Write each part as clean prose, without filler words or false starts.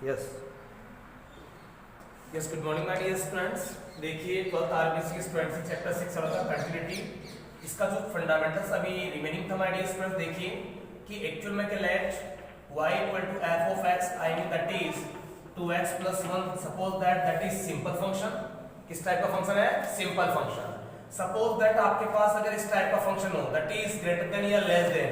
Yes yes good morning my dear students. देखिए 12th RBC students chapter 6 चला था continuity. इसका जो फंडामेंटल्स अभी रिमेनिंग था माय डियर स्टूडेंट्स, देखिए कि एक्चुअल में क्या let y equal to f of x, I mean that is 2x plus 1। Suppose that is simple function. किस टाइप का फंक्शन है? Simple function. सपोज दैट आपके पास अगर इस टाइप का फंक्शन हो दैट इज ग्रेटर देन या less than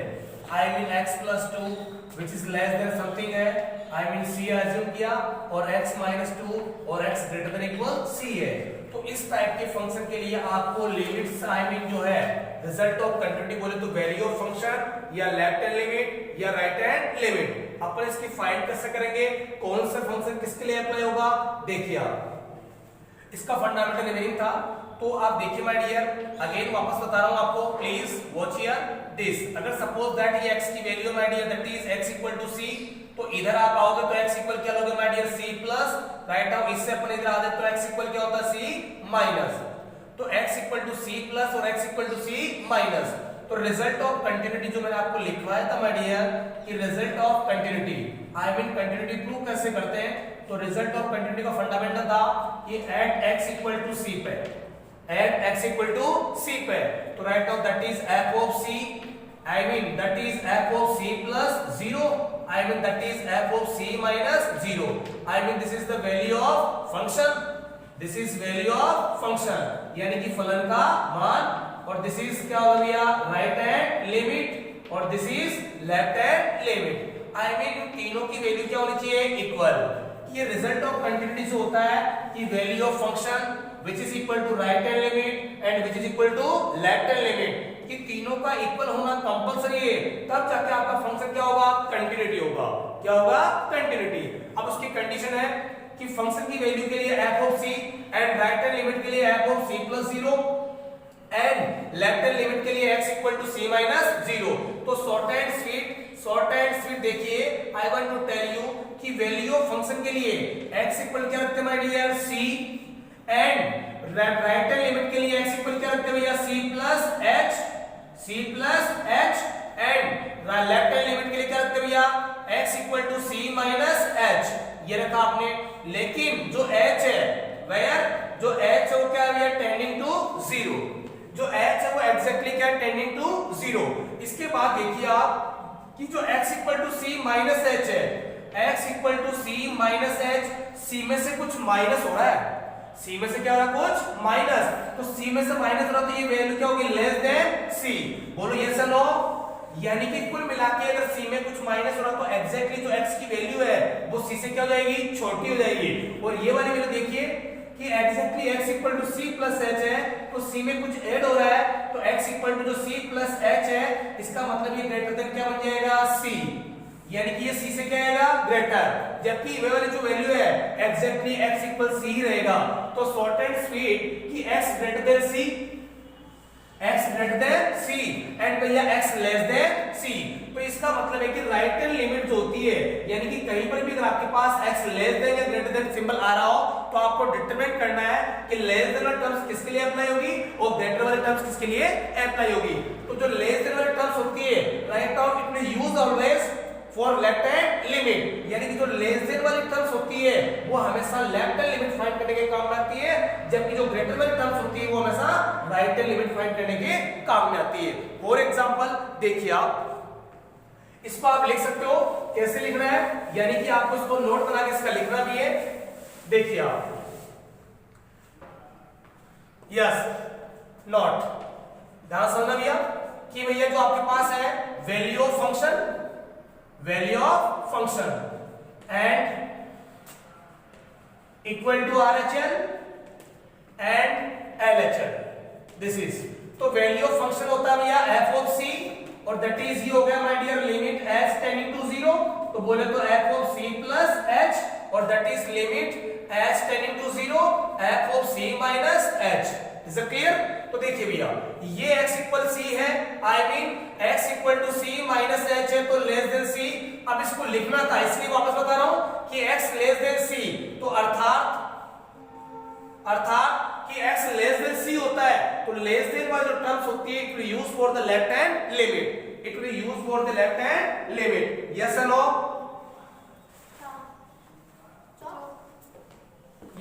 I mean x plus 2 which is less than something है, आई मीन c एज्यूम किया, और x minus 2 और x greater than equal c है। तो इस टाइप के फंक्शन के लिए आपको लिमिट्स आई मीन जो है रिजल्ट ऑफ कंटिन्यूटी बोले तो वैल्यू ऑफ फंक्शन या लेफ्ट हैंड लिमिट या राइट हैंड लिमिट अपन इसकी फाइंड कैसे करेंगे, कौन सा फंक्शन किसके लिए अप्लाई होगा। देखिए आप इसका फंडामेंटल रिमेनिंग था। तो आप देखिए माय डियर, अगेन वापस बता रहा हूं आपको, प्लीज वॉच हियर दिस। अगर सपोज दैट ये x की value my dear that is x equal to c, तो इधर आप आओगे तो x इक्वल क्या लोगे my dear c plus, right आओ इससे अपन इधर आ जाए तो x इक्वल क्या होता है c माइनस। तो x equal to c plus और x equal to c minus. तो रिजल्ट ऑफ कंटिन्यूटी जो मैंने आपको लिखवाया था माय डियर कि result of continuity I mean continuity prove कैसे करते हैं। तो रिजल्ट ऑफ कंटिन्यूटी का फंडामेंटल था कि at x equal to c पे, at x equal to c पे, तो right now that is f of c, I mean that is f of c plus 0, I mean that is f of c minus 0, I mean this is the value of function, this is value of function यानी कि फलन का मान, और this is क्या हो गया right hand limit, और this is left hand limit. I mean तीनों की वैल्यू क्या होनी चाहिए? इक्वल। ये रिजल्ट ऑफ कंटिन्यूटी जो होता है कि value of function which is equal to right hand limit and which is equal to left hand limit, कि तीनों का इक्वल होना कंपलसरी है, तब जाके आपका फंक्शन क्या होगा? कंटिन्यूटी होगा। क्या होगा? कंटिन्यूटी। अब उसकी कंडीशन है कि फंक्शन की वैल्यू के लिए f of c and right hand limit के लिए f of c plus 0 and left hand limit के लिए x equal to c minus 0। तो शॉर्ट एंड स्वीट देखिए, I want to tell you कि वैल्यू ऑफ फंक्शन के लिए x equal क्या रखते हैं my dear? c, and right hand limit के लिए x इक्वल क्या रखते हैं भैया? c plus h, and left hand limit के लिए क्या रखते हैं भैया? x equal to c minus h, ये रखा आपने। लेकिन जो h है वेयर, जो h है वो क्या है भैया? टेंडिंग टू 0, जो h है वो एग्जैक्टली क्या है? Tending to 0। इसके बाद देखिए आप कि जो x equal to c minus h है, x equal to c minus h, c में से कुछ माइनस हो रहा है, c में से क्या हो रहा है? कुछ माइनस। तो c में से माइनस हो रहा है तो ये वैल्यू क्या होगी? Less than c। बोलो यस या नो? यानी कि कुल मिला के अगर c में कुछ माइनस हो रहा है तो एग्जैक्टली जो x की वैल्यू है वो c से क्या हो जाएगी? छोटी हो जाएगी। और ये वाली वैल्यू देखिए कि exactly x equal to c plus h है, तो c में कुछ ऐड हो रहा है तो x इक्वल टू जो c प्लस h है, इसका मतलब ये ग्रेटर देन क्या बन जाएगा? c, यानी कि ये c से क्या आएगा? ग्रेटर। जबकि वे वाली जो वैल्यू है एग्जैक्टली x इक्वल c ही रहेगा। तो शॉर्ट एंड स्वीट कि x greater than c, x greater than c and भैया x लेस देन c। तो इसका मतलब है कि राइट हैंड लिमिट जो होती है, यानी कि कहीं पर भी अगर आपके पास x लेस देन या ग्रेटर देन सिंबल आ रहा हो तो आपको डिटरमाइन करना है कि लेस देन वाली टर्म्स किसके लिए अप्लाई होगी और ग्रेटर वाली टर्म्स किसके लिए अप्लाई होगी। तो जो लेस देन वाली टर्म्स होती है right now it will use always for left hand limit, यानी कि जो लेस देन वाली टर्म्स होती है वो हमेशा लेफ्ट हैंड लिमिट फाइंड करने के काम में आती है, जबकि जो ग्रेटर वाली टर्म्स होती है वो हमेशा राइट हैंड लिमिट फाइंड करने के काम में आती है। फॉर एग्जांपल देखिए आप इसको आप लिख सकते हो, कैसे लिखना है यानी कि आपको इसको नोट बना के इसका लिखना भी है। देखिए आप यस नॉट, ध्यान समझना भैया कि भैया जो आपके पास है value of function and equal to RHL and LHL, this is, तो वैल्यू ऑफ फंक्शन होता है भैया f ऑफ c, और दैट इज ये हो गया my dear limit h tending to 0, तो बोले तो f of c plus h, और that is limit h tending to 0 f of c minus h। Is it clear? तो देखिए भैया ये x इक्वल c है, आई mean x equal to c minus h है, तो लेस देन c। अब इसको लिखना था इसलिए वापस बता रहा हूं कि x लेस देन c, तो अर्थात कि x लेस देन c होता है तो लेस देन वाली जो टर्म्स होती है it will use for the left hand limit, it will use for the left hand limit. Yes और नो?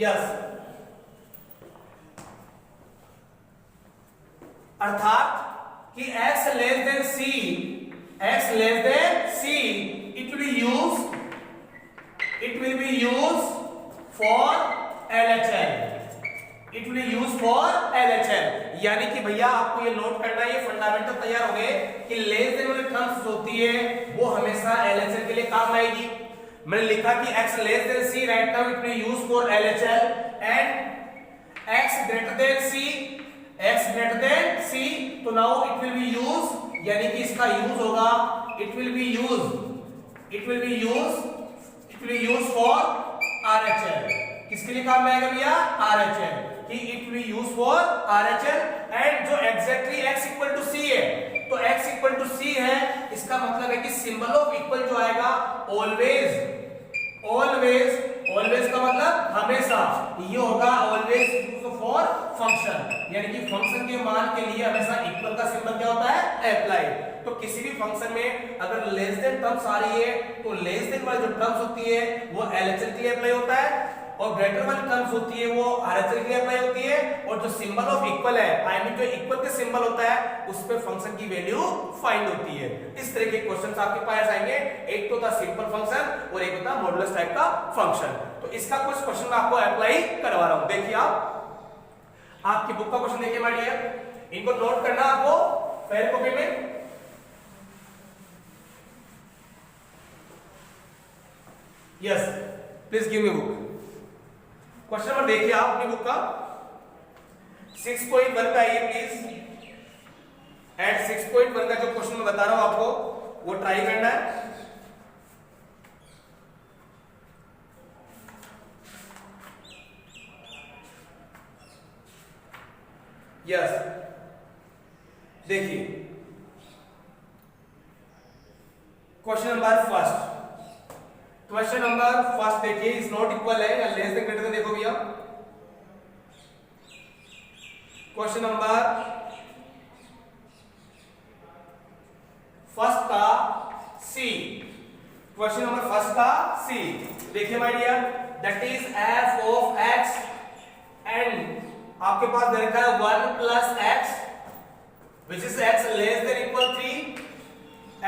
यस, अर्थात कि x less than c, x less than c, it will be used for LHL, it will be used for LHL। यानी कि भैया आपको ये note करना है, ये फंडामेंटल तैयार हो गए कि लेस देन वाली टर्म्स होती है वो हमेशा LHL के लिए काम आएगी। मैंने लिखा कि x less than c, right now it will be used for LHL, and x greater than c, x greater than c, तो now it will be used, यानी कि इसका यूज होगा, it will be used for RHL। किसके लिए काम में आएगा भैया? RHL, कि it will be used for RHL। And जो exactly x equal to c है, तो x इक्वल टू c है, इसका मतलब है कि सिंबल ऑफ इक्वल जो आएगा ऑलवेज का मतलब हमेशा, ये होगा ऑलवेज यूज्ड फॉर फंक्शन, यानी कि फंक्शन के मान के लिए हमेशा इक्वल का सिंबल क्या होता है? अप्लाई। तो किसी भी फंक्शन में अगर लेस देन टर्म्स आ रही है तो लेस देन वाली जो टर्म्स होती है वो LHL के लिए अप्लाई होता है, और ग्रेटर वाली टर्म्स होती है वो RHL के लिए अप्लाई होती है, और जो सिंबल ऑफ इक्वल है, आई मीन जो इक्वल के सिंबल होता है उस पे फंक्शन की वैल्यू फाइंड होती है। इस तरह के क्वेश्चंस आपके पास आएंगे, एक तो था सिंपल फंक्शन और एक होता मॉडुलस टाइप का फंक्शन। तो इसका कुछ क्वेश्चन मैं आपको अप्लाई करवा रहा हूं, देखिए आप आपकी बुक का क्वेश्चन देखिए माय डियर, इनको नोट करना आपको पहले कॉपी में। Yes, please give me book. Question number देखिए आप अपनी बुक का 6.1 पे आइए प्लीज, एंड 6.1 का जो क्वेश्चन मैं बता रहा हूं आपको वो ट्राई करना है। यस, देखिए question number first, question number first देखिए, इज नॉट इक्वल है या लेस देन ग्रेटर देन, देखो भैया क्वेश्चन नंबर फर्स्ट का सी, क्वेश्चन नंबर फर्स्ट का सी देखिए my dear, that is f of x, and आपके पास दे रखा है 1 plus x which is x less than equal 3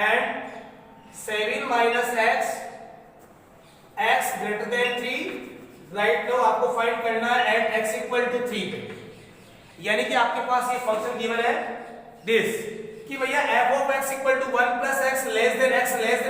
and 7 minus x greater than 3, right. Now आपको find करना है एट x इक्वल टू 3 पे, यानी कि आपके पास ये फंक्शन गिवन है दिस, कि भैया f of x equal to 1 plus x less than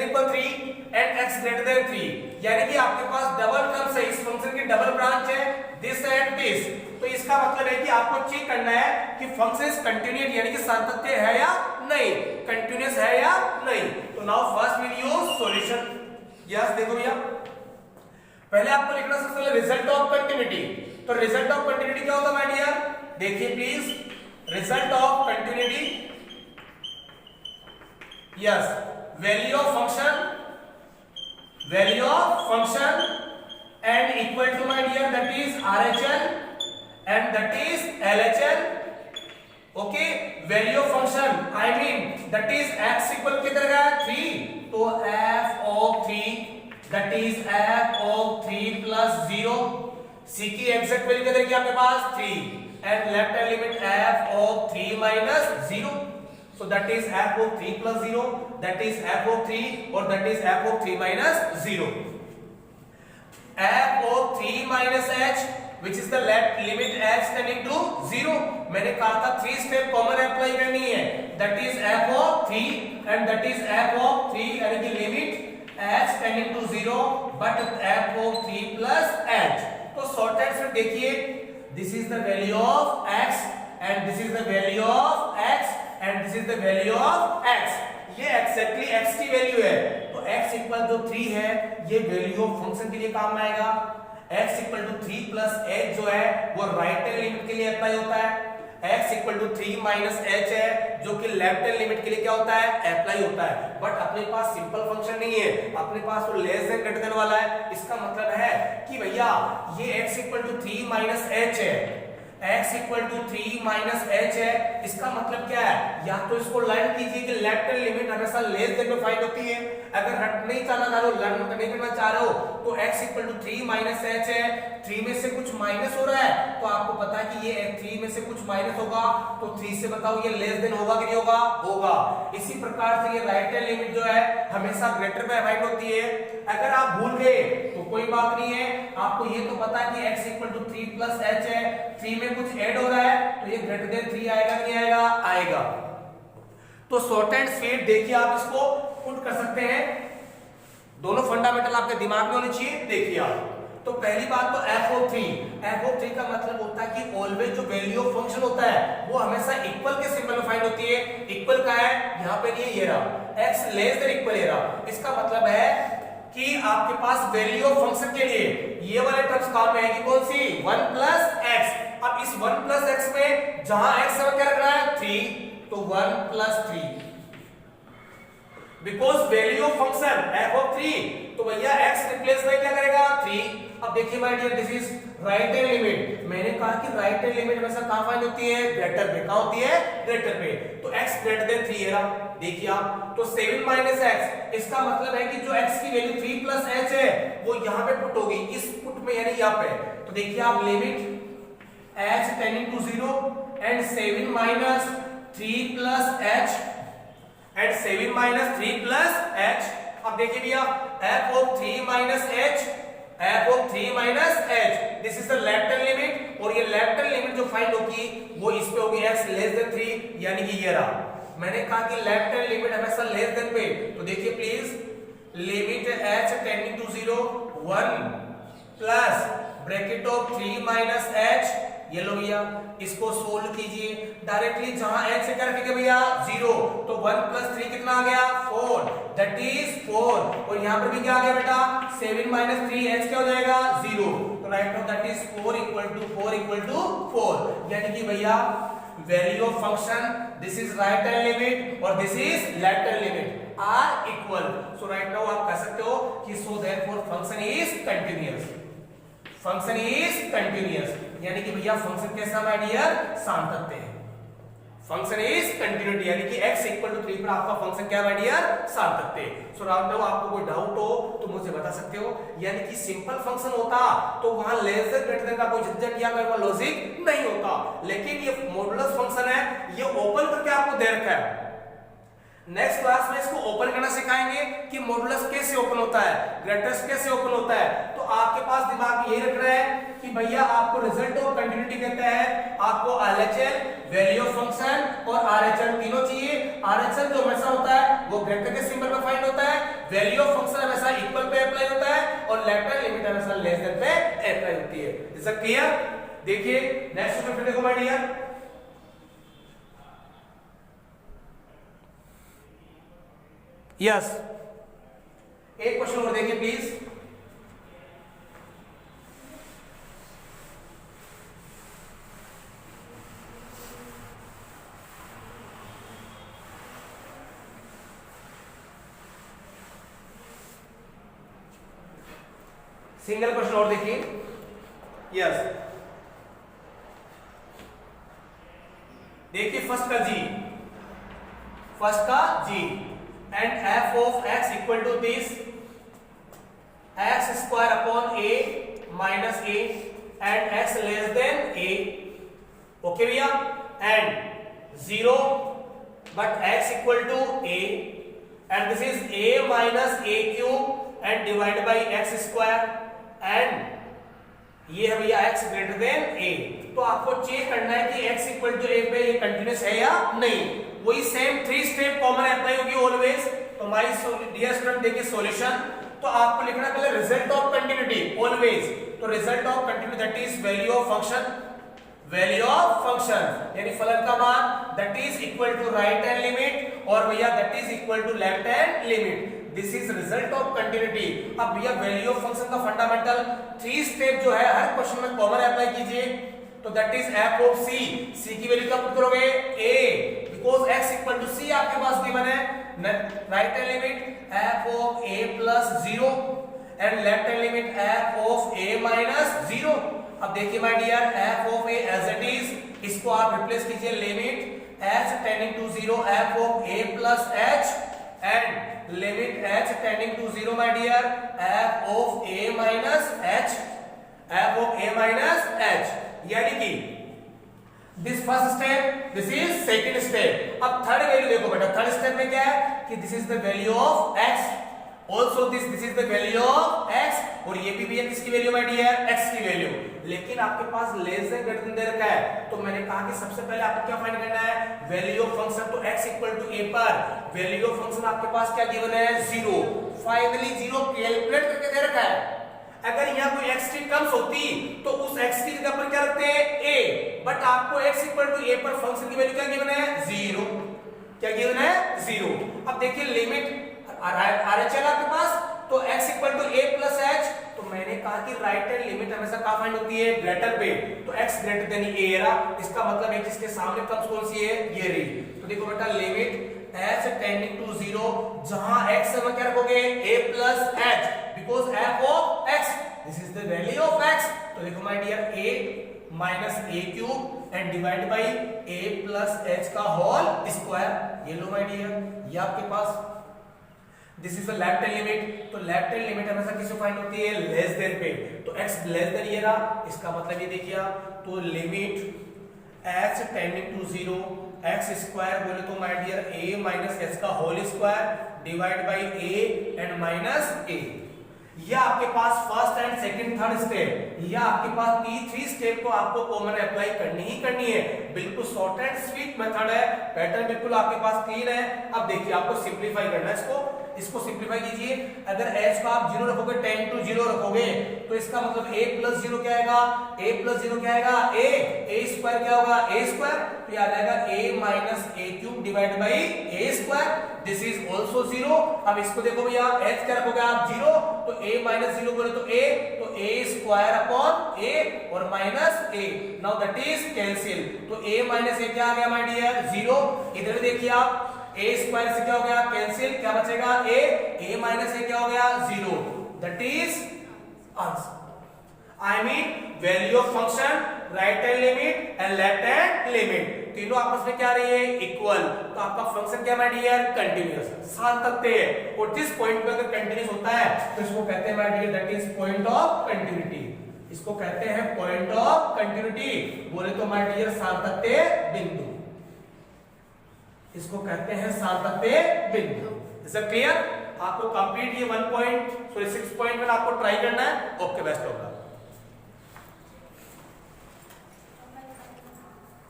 equal 3 and x greater than 3, यानी कि आपके पास डबल टर्म्स है, इस फंक्शन की डबल ब्रांच है, दिस एंड दिस। तो इसका मतलब है कि आपको चेक करना है कि फंक्शन इज कंटिन्यूअस, यानी कि सातत्य है या नहीं, कंटिन्यूअस है या नहीं। तो now first will use solution. Yes, देखो भैया पहले आपको लिखना सबसे पहले रिजल्ट ऑफ कंटिन्यूटी। तो रिजल्ट ऑफ कंटिन्यूटी क्या होता है माय डियर? देखिए please, result of continuity, yes, value of function and equal to my dear that is RHL and that is LHL, okay, value of function I mean that is x equal कितना है 3, तो f of 3 that is f of 3 plus 0, c की exact value कितनी है आपके पास 3 and left element f of 3 minus 0, so that is f of 3 plus 0, that is f of 3 or that is f of 3 minus 0, f of 3 minus h which is the left limit h tending to 0, मैंने कहा था 3 step common apply करनी है, that is f of 3 and that is f of 3 यानी कि limit h tending to 0 but f of 3 plus h। तो shortcut से देखिए, this is the value of x and this is the value of x and this is the value of x, ये exactly x की value है, तो x equal जो 3 है ये वैल्यू ऑफ फंक्शन के लिए काम में आएगा, x equal to 3 plus h जो है वो राइट हैंड लिमिट के लिए अप्लाई होता है, x equal to 3 minus h है जो कि लेफ्ट हैंड लिमिट के लिए क्या होता है अप्लाई होता है, बट अपने पास सिंपल फंक्शन नहीं है, अपने पास तो लेस देन ग्रेटर देन वाला है। इसका मतलब है कि भैया ये x equal to 3 minus h है, x equal to 3 minus h है, इसका मतलब क्या है, या तो इसको लर्न कीजिए कि लेफ्ट हैंड लिमिट हमेशा लेस देन में फाइंड होती है। अगर हट नहीं चाहना चाह रहे हो, लर्न नहीं करना चाह रहे हो, तो x equal to 3 minus h है, 3 में से कुछ माइनस हो रहा है तो आपको पता है कि ये 3 में से कुछ माइनस होगा, तो 3 से बताओ ये लेस देन होगा कि नहीं होगा, होगा। इसी प्रकार से ये राइट हैंड लिमिट जो है हमेशा ग्रेटर में फाइंड होती है। अगर आप भूल गए तो कोई बात नहीं है, आपको ये तो पता है कि x equal to 3 plus h है, 3 में कुछ ऐड हो रहा है तो ये ग्रेटर देन 3 आएगा नहीं आएगा, आएगा। तो शॉर्ट एंड स्वीट देखिए आप इसको पुट कर सकते हैं, दोनों फंडामेंटल आपके दिमाग में होने चाहिए। देखिए आप, तो पहली बात तो f ऑफ 3 का मतलब होता है कि ऑलवेज जो वैल्यू ऑफ फंक्शन होता है वो हमेशा इक्वल के सिंबल में फाइंड होती है। इक्वल का है यहाँ पे नहीं है, ये रहा x लेस देन इक्वल, ये रहा। इसका मतलब है कि आपके पास वैल्यू ऑफ फंक्शन के लिए ये वाले टर्म्स काम में आएगी, कौन सी, 1 प्लस x। अब इस 1 प्लस x में जहां x है क्या रख रहा है, 3, तो 1 plus 3, because value of function f of 3, तो भैया x रिप्लेस में क्या करेगा, 3। अब देखिए my dear, this is right hand limit. मैंने कहा कि राइट हैंड लिमिट हमेशा कहां फाइंड होती है, ग्रेटर पे। कहां होती है, ग्रेटर पे। तो x ग्रेटर देन 3 है रहा, देखिए आप। तो 7 माइनस x, इसका मतलब है कि जो x की वैल्यू 3 प्लस h है वो यहां पे पुट होगी, इस पुट में यानी यहां पे। तो देखिए आप, limit h tending to 0 and 7 minus 3 plus h and 7 minus 3 plus h। अब देखिए भैया, f of 3 minus h, f of 3 minus h, this is the left hand limit. और ये लेफ्ट हैंड लिमिट जो फाइंड होगी वो इस पे होगी x लेस देन 3, यानी कि ये रहा। मैंने कहा कि लेफ्ट हैंड लिमिट हमेशा लेस देन पे, तो देखिए please, limit h tending to 0 1 plus bracket of 3 minus h, ये लो भैया, इसको सोल्व कीजिए डायरेक्टली। जहां h से क्या रखेंगे भैया, 0, तो 1 प्लस 3 कितना आ गया, 4, दैट इज 4। और यहां पर भी क्या आ गया बेटा, 7 माइनस 3 h क्या हो जाएगा, 0। तो right now that is 4 equal to 4, यानी कि भैया value of function, this is right hand limit और this is left hand limit are इक्वल। सो राइट नाउ आप कह सकते हो कि so therefore function is continuous, function is continuous, यानी कि भैया फंक्शन कैसा है डियर, सातत्य है। फंक्शन इज कंटिन्यूटी, यानी कि x इक्वल टू 3 पर आपका फंक्शन क्या है डियर, सातत्य। सो राउंड नाउ आपको कोई डाउट हो तो मुझे बता सकते हो। यानी कि सिंपल फंक्शन होता तो वहां लेस देन ग्रेटर देन का कोई झंझट या कोई लॉजिक नहीं होता, लेकिन ये मॉडुलस फंक्शन है, ये ओपन करके आपको दे रखा है। नेक्स्ट क्लास में इसको ओपन करना सिखाएंगे कि मॉडुलस कैसे ओपन होता है, ग्रेटर्स कैसे ओपन होता है। तो आपके पास दिमाग में यही रख रहा है कि भैया आपको रिजल्ट ऑफ कंटिन्यूटी कहता है, आपको RHL वैल्यू ऑफ फंक्शन और RHL तीनों चाहिए। RHL जो हमेशा होता है वो ग्रेटर के सिंबल में फाइंड होता है, वैल्यू ऑफ फंक्शन हमेशा इक्वल पे अप्लाई होता है और लेफ्ट हैंड लिमिट हमेशा लेस देन पे अप्लाई होती है। Is it clear? देखिए नेक्स्ट क्वेश्चन देखो माय डियर, यस एक क्वेश्चन और देखिए प्लीज। सिंगल क्वेश्चन और देखिए, यस देखिए फर्स्ट का जी and f of x equal to this x square upon a minus a and x less than a, okay भैया, and 0 but x equal to a and this is a minus a cube and divided by x square and ये है भैया x greater than a। तो आपको check करना है कि x equal to a पे ये कंटिन्यूस है या नहीं। वही सेम 3 स्टेप कॉमन अप्लाई होगी ऑलवेज। तो माय डियर स्टूडेंट देखिए सॉल्यूशन, तो आपको लिखना पहले रिजल्ट ऑफ कंटिन्यूटी ऑलवेज। तो result of continuity that is value of function, value of function यानी फलन का मान that is equal to right hand limit और भैया that is equal to left hand limit, this is result of continuity. अब भैया value of function का fundamental 3 step जो है हर क्वेश्चन में कॉमन अप्लाई कीजिए। तो that is f of c, c की वैल्यू क्या पुट करोगे, a, because x equal to c आपके पास गिवन है। Right hand limit f of a plus 0 and left hand limit f of a minus 0। अब देखिए my dear f of a as it is, इसको आप replace कीजिए limit h tending to 0 f of a plus h and limit h tending to 0 my dear f of a minus h, f of a minus h, यानी कि this first step, this is second step. अब third value देखो बेटा, third step में क्या है कि this is the value of x, also this is the value of x, और ये भी है किसकी वैल्यू माय डियर, x की वैल्यू। लेकिन आपके पास less than greater then they रखा है, तो मैंने कहा कि सबसे पहले आपको क्या फाइंड करना है, वैल्यू ऑफ फंक्शन। तो x इक्वल टू a पर वैल्यू ऑफ फंक्शन आपके पास क्या गिवन है, 0। फाइनली 0 कैलकुलेट करके दे रखा है। अगर यहाँ कोई x की टर्म्स होती तो उस x की जगह पर क्या रखते हैं, a, बट आपको x इक्वल टू a पर फंक्शन की वैल्यू क्या गिवन है, 0। क्या गिवन है, 0। अब देखिए लिमिट RHL आपके पास, तो x equal to a plus h, तो मैंने कहा कि राइट हैंड लिमिट हमेशा कहां फाइंड होती है, ग्रेटर पे, तो x ग्रेटर देन a रहा, इसका मतलब है कि इसके सामने टर्म्स कौन सी है, ये रही। तो देखो बेटा लिमिट h टेंडिंग टू 0, जहां x है वहां क्या रखोगे, a plus h, because f of x, this is the value of x। तो देखो my dear a minus a cube and divide by a plus h का होल स्क्वायर, ये लो माय डियर, ये आपके पास this is the left hand limit. तो left hand limit हमेशा किससे फाइंड होती है, लेस देन पे, तो x लेस देन ये रहा, इसका मतलब ये देखिए आप, तो limit h tending to 0 x square बोले तो my dear a minus h का whole square divide by a and minus a। ये आपके पास first and second third step, ये आपके पास थ्री स्टेप को आपको कॉमन अप्लाई करनी ही करनी है। बिल्कुल शॉर्ट एंड स्वीट मेथड है, पैटर्न बिल्कुल आपके पास क्लीन है। अब देखिए आपको सिंपलीफाई करना है, इसको सिंपलीफाई कीजिए। अगर h को आप 0 रखोगे, 10 टू 0 रखोगे, तो इसका मतलब a प्लस 0 क्या आएगा, a प्लस 0 क्या आएगा, a स्क्वायर क्या होगा, a स्क्वायर, तो ये आ जाएगा a minus a cube divide by a square, this is also 0। अब इसको देखो भैया, h क्या रखोगे आप 0, तो a माइनस 0 बोले तो a स्क्वायर अपॉन a और minus a, now that is cancel, तो a माइनस a क्या आ गया माय डियर, 0। इधर भी देखिए आप, a स्क्वायर से क्या हो गया, कैंसिल, क्या बचेगा a माइनस a क्या हो गया, 0, that is answer. I mean value of function, right hand limit and left hand limit, तीनों आपस में क्या रही है, इक्वल, तो आपका फंक्शन क्या माय डियर, कंटीन्यूअस, सातत्य है। और जिस पॉइंट पे अगर कंटीन्यूअस होता है तो इसको कहते हैं my dear, that is point of continuity, इसको कहते हैं पॉइंट ऑफ कंटिन्यूटी, बोले तो माय डियर सातत्य बिंदु, इसको कहते हैं सातत्य बिंदु। Is it clear? आपको कंप्लीट ये 6.1 आपको ट्राई करना है। Okay, best of luck.